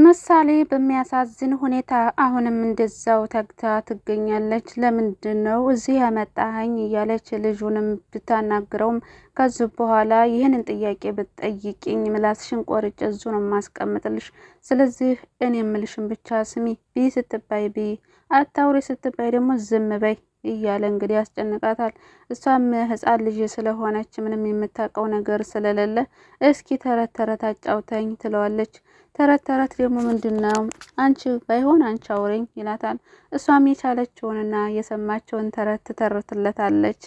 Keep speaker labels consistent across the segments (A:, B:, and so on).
A: ምሳሌ በሚያሳዝን ሁኔታ አሁንም እንደዛው ተግታ ትገኛለች። ለምንድነው እዚህ ያመጣኸኝ እያለች ልጁንም ብታናግረውም ከዚህ በኋላ ይህንን ጥያቄ ብትጠይቂኝ ምላስሽን ቆርጬ እዙ ነው ማስቀምጥልሽ። ስለዚህ እኔ የምልሽን ብቻ ስሚ። ቢ ስትባይ ቢ፣ አታውሪ ስትባይ ደግሞ ዝም በይ እያለ እንግዲህ ያስጨንቃታል። እሷም ህፃን ልጅ ስለሆነች ምንም የምታውቀው ነገር ስለሌለ እስኪ ተረት ተረት አጫውተኝ ትለዋለች። ተረት ተረት ደግሞ ምንድነው? አንቺ ባይሆን አንቺ አውሪኝ ይላታል። እሷም የቻለችውንና የሰማቸውን ተረት ትተርትለታለች።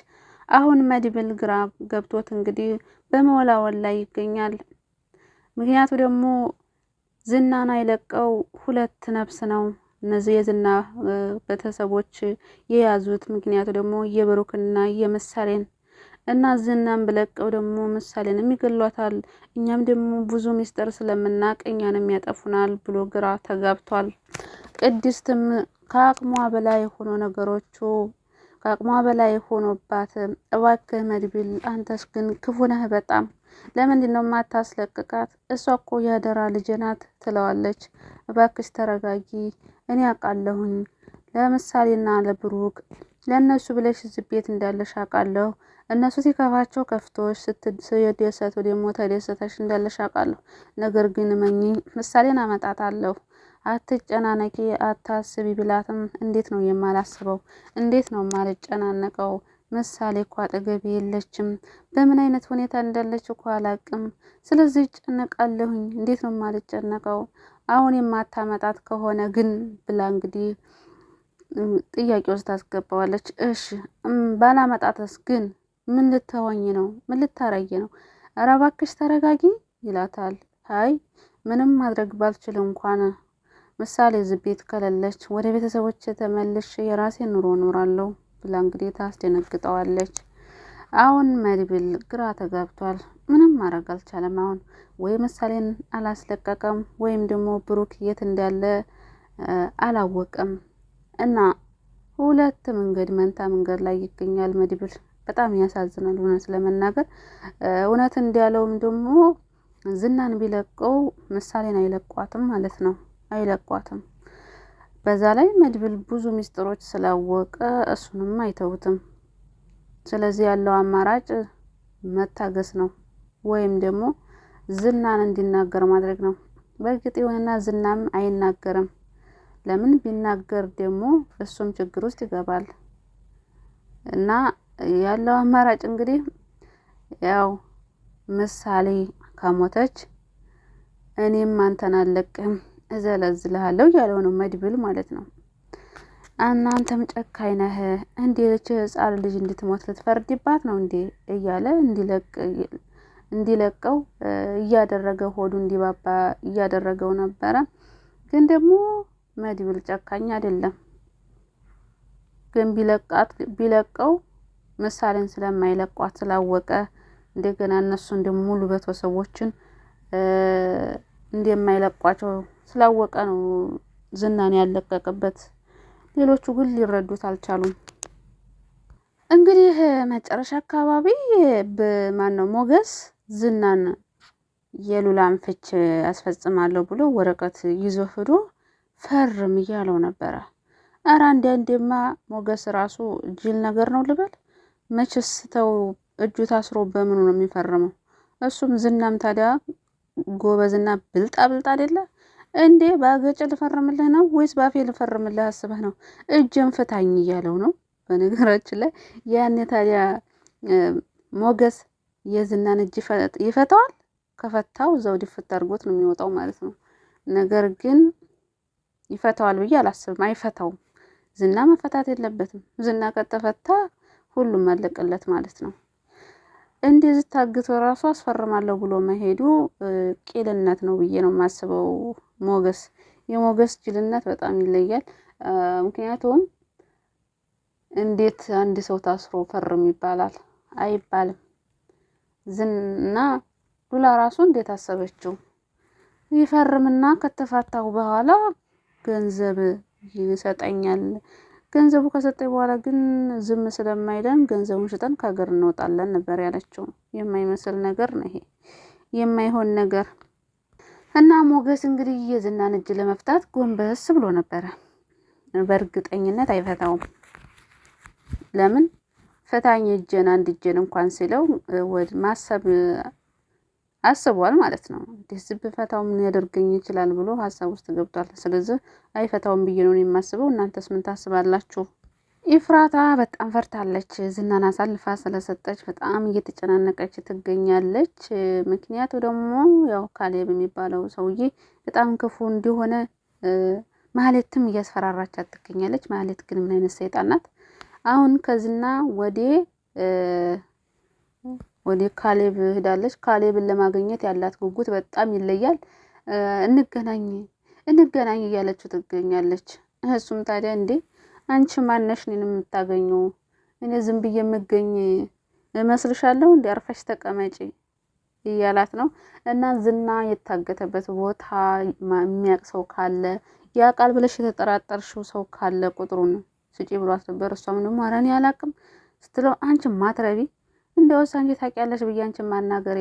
A: አሁን መድብል ግራ ገብቶት እንግዲህ በመወላወል ላይ ይገኛል። ምክንያቱ ደግሞ ዝናን አይለቀው ሁለት ነፍስ ነው እነዚህ የዝና ቤተሰቦች የያዙት። ምክንያቱ ደግሞ የብሩክና የምሳሌን እና ዝናን ብለቀው ደግሞ ምሳሌንም ይገሏታል። እኛም ደግሞ ብዙ ሚስጥር ስለምናቅ እኛንም ያጠፉናል ብሎ ግራ ተጋብቷል። ቅድስትም ከአቅሟ በላይ ሆኖ ነገሮቹ ከአቅሟ በላይ ሆኖባት፣ እባክህ መድብል አንተስ ግን ክፉ ነህ በጣም ለምንድን ነው ማታስለቅቃት? እሷ እኮ ያደራ ልጅ ናት ትለዋለች። እባክሽ ተረጋጊ፣ እኔ አውቃለሁኝ ለምሳሌና ለብሩክ ለእነሱ ብለሽ እዚህ ቤት እንዳለሽ አውቃለሁ። እነሱ ሲከፋቸው ከፍቶሽ ስትደሰቱ ደግሞ ተደሰተሽ እንዳለሽ አውቃለሁ። ነገር ግን መኝኝ ምሳሌን አመጣታለሁ፣ አትጨናነቂ፣ አታስቢ ብላትም እንዴት ነው የማላስበው? እንዴት ነው የማልጨናነቀው? ምሳሌ እኮ አጠገቤ የለችም። በምን አይነት ሁኔታ እንዳለች እኮ አላቅም። ስለዚህ ጨነቃለሁኝ። እንዴት ነው የማልጨነቀው? አሁን የማታመጣት ከሆነ ግን ብላ እንግዲህ ጥያቄ ውስጥ ታስገባዋለች። እሺ ባላመጣትስ ግን ምን ልትሆኝ ነው? ምን ልታረጊ ነው? ኧረ እባክሽ ተረጋጊ ይላታል። አይ ምንም ማድረግ ባልችል እንኳን ምሳሌ እዚህ ቤት ከሌለች ወደ ቤተሰቦች ተመልሼ የራሴን ኑሮ እኖራለሁ ብላ እንግዲህ ታስደነግጠዋለች። አሁን መድብል ግራ ተጋብቷል። ምንም ማድረግ አልቻለም። አሁን ወይ ምሳሌን አላስለቀቀም ወይም ደግሞ ብሩክ የት እንዳለ አላወቀም እና ሁለት መንገድ መንታ መንገድ ላይ ይገኛል መድብል። በጣም ያሳዝናል እውነት ለመናገር። እውነት እንዲያለውም ደግሞ ዝናን ቢለቀው ምሳሌን አይለቋትም ማለት ነው፣ አይለቋትም። በዛ ላይ መድብል ብዙ ሚስጥሮች ስላወቀ እሱንም አይተውትም። ስለዚህ ያለው አማራጭ መታገስ ነው ወይም ደግሞ ዝናን እንዲናገር ማድረግ ነው። በእርግጥ ይሁንና ዝናም አይናገርም። ለምን ቢናገር ደግሞ እሱም ችግር ውስጥ ይገባል እና ያለው አማራጭ እንግዲህ ያው ምሳሌ ከሞተች እኔም አንተን አልለቅህም እዘለዝልሃለሁ እያለው ነው መድብል ማለት ነው። እናንተም ጨካኝ ነህ እንዴ? ህፃን ልጅ እንድትሞት ልትፈርድባት ነው እንዴ? እያለ እንዲለቀው እያደረገ ሆዱ እንዲባባ እያደረገው ነበረ። ግን ደግሞ መድብል ጨካኝ አይደለም። ግን ቢለቀው ምሳሌን ስለማይለቋት ስላወቀ እንደገና እነሱ ሙሉ ቤተሰቦችን እንደማይለቋቸው ስላወቀ ነው ዝናን ያለቀቀበት። ሌሎቹ ግን ሊረዱት አልቻሉም። እንግዲህ መጨረሻ አካባቢ በማን ነው ሞገስ ዝናን የሉላን ፍች አስፈጽማለሁ ብሎ ወረቀት ይዞ ሄዶ ፈርም እያለው ነበረ። ኧረ አንዴማ ሞገስ ራሱ ጅል ነገር ነው ልበል። መችስ ተው እጁ ታስሮ በምኑ ነው የሚፈርመው? እሱም ዝናም ታዲያ ጎበዝና ብልጣ አይደለ እንዴ? ባገጭ ልፈርምልህ ነው ወይስ ባፌ ልፈርምልህ አስበህ ነው? እጅን ፍታኝ እያለው ነው። በነገራችን ላይ ያኔ ታዲያ ሞገስ የዝናን እጅ ይፈታዋል። ከፈታው እዛው ድፍት አድርጎት ነው የሚወጣው ማለት ነው። ነገር ግን ይፈታዋል ብዬ አላስብም። አይፈታውም። ዝና መፈታት የለበትም። ዝና ከተፈታ ሁሉም አለቀለት ማለት ነው። እንደዚህ ታግቶ ራሱ አስፈርማለሁ ብሎ መሄዱ ቂልነት ነው ብዬ ነው የማስበው። ሞገስ የሞገስ ጅልነት በጣም ይለያል። ምክንያቱም እንዴት አንድ ሰው ታስሮ ፈርም ይባላል? አይባልም። ዝና ሉላ ራሱ እንዴት አሰበችው? ይፈርምና ከተፋታው በኋላ ገንዘብ ይሰጠኛል። ገንዘቡ ከሰጠኝ በኋላ ግን ዝም ስለማይለን ገንዘቡን ሽጠን ከሀገር እንወጣለን ነበር ያለችው። የማይመስል ነገር ነው ይሄ፣ የማይሆን ነገር። እና ሞገስ እንግዲህ የዝናን እጅ ለመፍታት ጎንበስ ብሎ ነበረ። በእርግጠኝነት አይፈታውም። ለምን ፈታኝ እጄን አንድ እጄን እንኳን ሲለው ማሰብ አስቧል ማለት ነው። ህዝብ ፈታው ምን ያደርገኝ ይችላል ብሎ ሀሳብ ውስጥ ገብቷል። ስለዚህ አይፈታውም ብዬ ነው የማስበው። እናንተስ ምን ታስባላችሁ? ኢፍራታ በጣም ፈርታለች። ዝናን አሳልፋ ስለሰጠች በጣም እየተጨናነቀች ትገኛለች። ምክንያቱ ደግሞ ያው ካሌብ የሚባለው ሰውዬ በጣም ክፉ እንደሆነ ማህሌትም እያስፈራራቻት ትገኛለች። ማህሌት ግን ምን አይነት ሰይጣን ናት? አሁን ከዝና ወደ ካሌብ ሄዳለች። ካሌብን ለማግኘት ያላት ጉጉት በጣም ይለያል። እንገናኝ እንገናኝ እያለችው ትገኛለች። እሱም ታዲያ እንዴ አንቺ ማነሽ እኔን የምታገኘው? እኔ ዝም ብዬ የምገኝ እመስልሻለሁ? እንዲ አርፈሽ ተቀመጪ እያላት ነው። እና ዝና የታገተበት ቦታ የሚያውቅ ሰው ካለ ያ ቃል ብለሽ የተጠራጠርሽው ሰው ካለ ቁጥሩን ስጪ ብሏት ነበር። እሷም ደግሞ ኧረ እኔ አላቅም ስትለው አንቺ ማትረቢ እንደውስ አንቺ ታውቂያለሽ ብዬ አንቺን ማናገሬ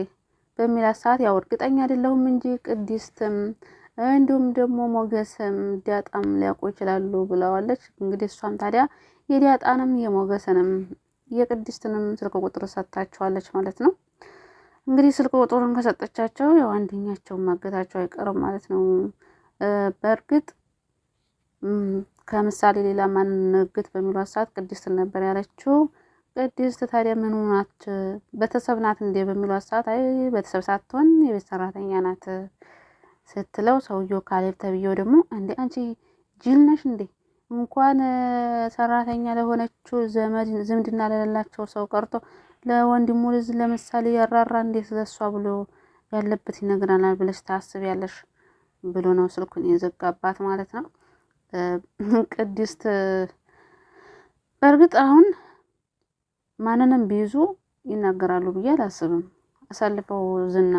A: በሚላት ሰዓት ያው እርግጠኛ አይደለሁም እንጂ ቅድስትም እንዲሁም ደግሞ ሞገስም ዲያጣም ሊያውቁ ይችላሉ ብለዋለች። እንግዲህ እሷም ታዲያ የዲያጣንም የሞገስንም የቅድስትንም ስልክ ቁጥር ሰጥታቸዋለች ማለት ነው። እንግዲህ ስልክ ቁጥሩን ከሰጠቻቸው ያው አንደኛቸውን ማገታቸው አይቀርም ማለት ነው። በእርግጥ ከምሳሌ ሌላ ማንነግት በሚሏት ሰዓት ቅድስትን ነበር ያለችው። ቅድስት ታዲያ ምን ናት? ቤተሰብ ናት እንዴ በሚሏት ሰዓት አይ ቤተሰብ ሳትሆን የቤት ሰራተኛ ናት ስትለው ሰውየው ካሌብ ተብዬው ደግሞ እንዴ አንቺ ጅል ነሽ እንዴ? እንኳን ሰራተኛ ለሆነችው ዝምድና ለሌላቸው ሰው ቀርቶ ለወንድሙ ልጅ ለምሳሌ ያራራ እንዴት ለሷ ብሎ ያለበት ይነግራናል ብለሽ ታስቢያለሽ ብሎ ነው ስልኩን የዘጋባት ማለት ነው። ቅድስት በእርግጥ አሁን ማንንም ቢይዙ ይናገራሉ ብዬ አላስብም። አሳልፈው ዝና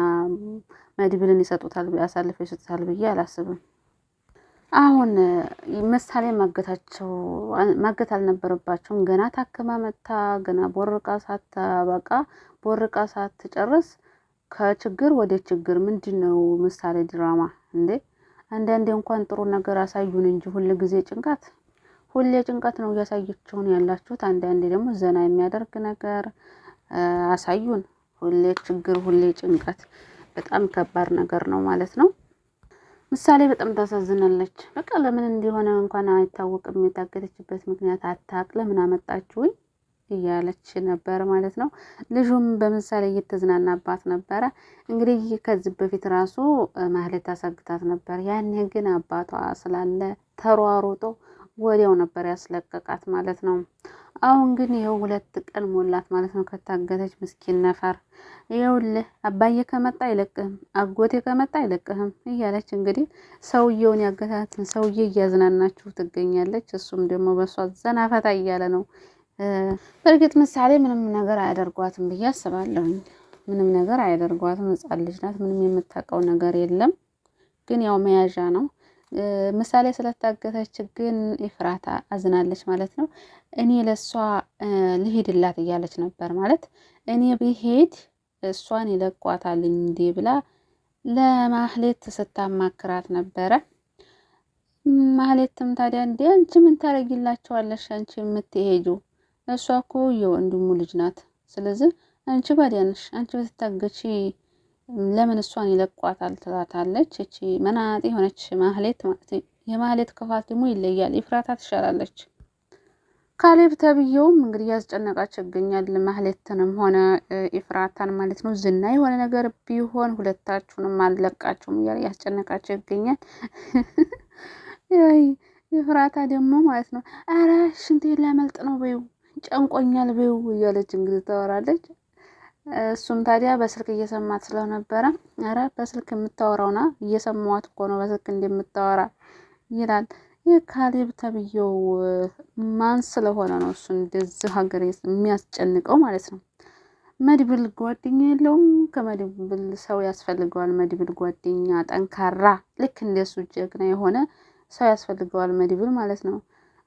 A: መድብልን ይሰጡታል አሳልፈው ይሰጡታል ብዬ አላስብም። አሁን ምሳሌ ማገት አልነበረባቸውም። ገና ታክማ መታ ገና ቦርቃ ሳታበቃ ቦርቃ ሳትጨርስ ከችግር ወደ ችግር ምንድነው ምሳሌ ድራማ እንዴ? አንዳንዴ እንኳን ጥሩ ነገር አሳዩን እንጂ ሁሉ ጊዜ ጭንቀት ነው እያሳየችውን ያላችሁት። አንዳንዴ ደግሞ ዘና የሚያደርግ ነገር አሳዩን። ሁሌ ችግር ሁሌ ጭንቀት በጣም ከባድ ነገር ነው ማለት ነው። ምሳሌ በጣም ታሳዝናለች። በቃ ለምን እንዲሆነ እንኳን አይታወቅም። የታገተችበት ምክንያት አታቅ ለምን አመጣችሁኝ እያለች ነበር ማለት ነው። ልጁም በምሳሌ እየተዝናናባት ነበረ። እንግዲህ ከዚህ በፊት ራሱ ማህሌት ታሳግታት ነበር። ያኔ ግን አባቷ ስላለ ተሯሩጦ ወዲያው ነበር ያስለቀቃት ማለት ነው። አሁን ግን ይኸው 2 ቀን ሞላት ማለት ነው ከታገተች። ምስኪን ነፈር ይኸውልህ አባዬ ከመጣ አይለቅህም፣ አጎቴ ከመጣ አይለቅህም እያለች እንግዲህ ሰውየውን ያገታትን ሰውዬ እያዝናናችሁ ትገኛለች። እሱም ደግሞ በሷ ዘናፈታ እያለ ነው። በእርግጥ ምሳሌ ምንም ነገር አያደርጓትም ብዬ አስባለሁ። ምንም ነገር አያደርጓትም። ሕፃን ልጅ ናት። ምንም የምታውቀው ነገር የለም። ግን ያው መያዣ ነው። ምሳሌ ስለታገተች ግን ኤፍራታ አዝናለች ማለት ነው። እኔ ለሷ ልሄድላት እያለች ነበር ማለት እኔ ብሄድ እሷን ይለቋታል እንዴ ብላ ለማህሌት ስታማክራት ነበረ። ማህሌትም ታዲያ እንዴ አንቺ ምን ታረጊላቸዋለሽ? አንቺ የምትሄጁ እሷ እኮ የወንድሙ ልጅ ናት። ስለዚህ አንቺ ባዲያነሽ አንቺ በትታገቺ ለምን እሷን ይለቋታል ትላታለች። እቺ መናጤ ሆነች ማህሌት ማለት የማህሌት ክፋት ደግሞ ይለያል። ኤፍራታ ትሻላለች። ካሌብ ተብዬውም እንግዲህ ያስጨነቃቸው ይገኛል ማህሌትንም ሆነ ኤፍራታን ማለት ነው። ዝና የሆነ ነገር ቢሆን ሁለታችሁንም አልለቃችሁም እያለ ያስጨነቃቸው ይገኛል። ኤፍራታ ደግሞ ማለት ነው ኧረ ሽንቴን ላመልጥ ነው በይው ጨንቆኛል በይው እያለች እንግዲህ ታወራለች። እሱም ታዲያ በስልክ እየሰማት ስለነበረ ኧረ በስልክ የምታወራውና እየሰማዋት እኮ ነው በስልክ እንደምታወራ ይላል። የካሌብ ተብዬው ማን ስለሆነ ነው እሱ እንደዚህ ሀገር የሚያስጨንቀው ማለት ነው። መድብል ጓደኛ የለውም። ከመድብል ሰው ያስፈልገዋል። መድብል ጓደኛ ጠንካራ ልክ እንደሱ ጀግና የሆነ ሰው ያስፈልገዋል መድብል ማለት ነው።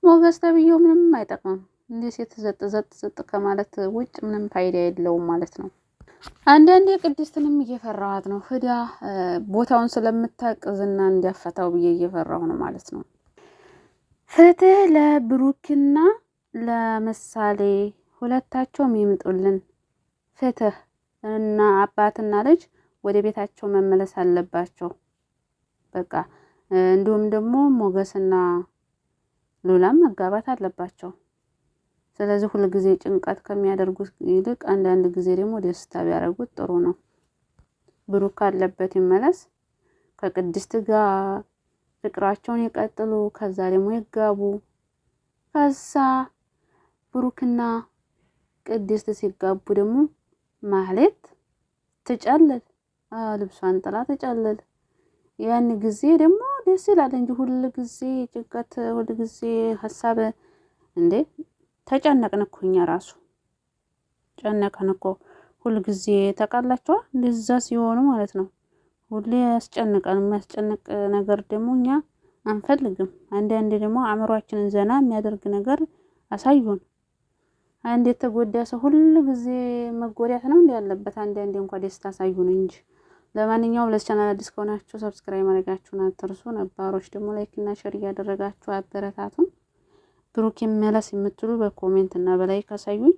A: ሞገስ ተብዬው ምንም አይጠቅምም። እንዴ ሴት ዘጥ ከማለት ውጭ ምንም ፋይዳ የለውም ማለት ነው። አንዳንዴ ቅድስትንም እየፈራኋት ነው። ህዳ ቦታውን ስለምታቅዝና እንዲያፈታው ብዬ እየፈራሁ ነው ማለት ነው። ፍትህ ለብሩክና ለምሳሌ ሁለታቸውም ይምጡልን። ፍትህ እና አባትና ልጅ ወደ ቤታቸው መመለስ አለባቸው። በቃ እንዲሁም ደግሞ ሞገስና ሉላም መጋባት አለባቸው። ስለዚህ ሁሉ ጊዜ ጭንቀት ከሚያደርጉት ይልቅ አንዳንድ ጊዜ ደግሞ ደስታ ቢያደርጉት ጥሩ ነው። ብሩክ ካለበት ይመለስ፣ ከቅድስት ጋር ፍቅራቸውን ይቀጥሉ፣ ከዛ ደግሞ ይጋቡ። ከዛ ብሩክና ቅድስት ሲጋቡ ደግሞ ማህሌት ትጨልል፣ ልብሷን ጥላ ትጨልል። ያን ጊዜ ደግሞ ደስ ይላል እንጂ ሁሉ ጊዜ ጭንቀት፣ ሁሉ ጊዜ ሀሳብ እንዴ ተጨነቅን እኮ እኛ ራሱ ጨነቀን እኮ ሁሉ ጊዜ ተቃላቸዋ እንደዛ ሲሆኑ ማለት ነው። ሁሌ ያስጨንቀን። የሚያስጨንቅ ነገር ደግሞ እኛ አንፈልግም። አንዳንዴ ደግሞ አእምሯችንን ዘና የሚያደርግ ነገር አሳዩን። አንድ የተጎዳ ሰው ሁሉ ጊዜ መጎዳት ነው እንዴ ያለበት? አንዳንዴ እንኳን ደስታ አሳዩን እንጂ። ለማንኛውም ለዚህ ቻናል አዲስ ከሆናችሁ ሰብስክራይብ ማድረጋችሁን አትርሱ። ነባሮች ደግሞ ላይክ እና ሼር እያደረጋችሁ አበረታቱን። ብሩክ ይመለስ የምትሉ በኮሜንት እና በላይክ አሳዩኝ።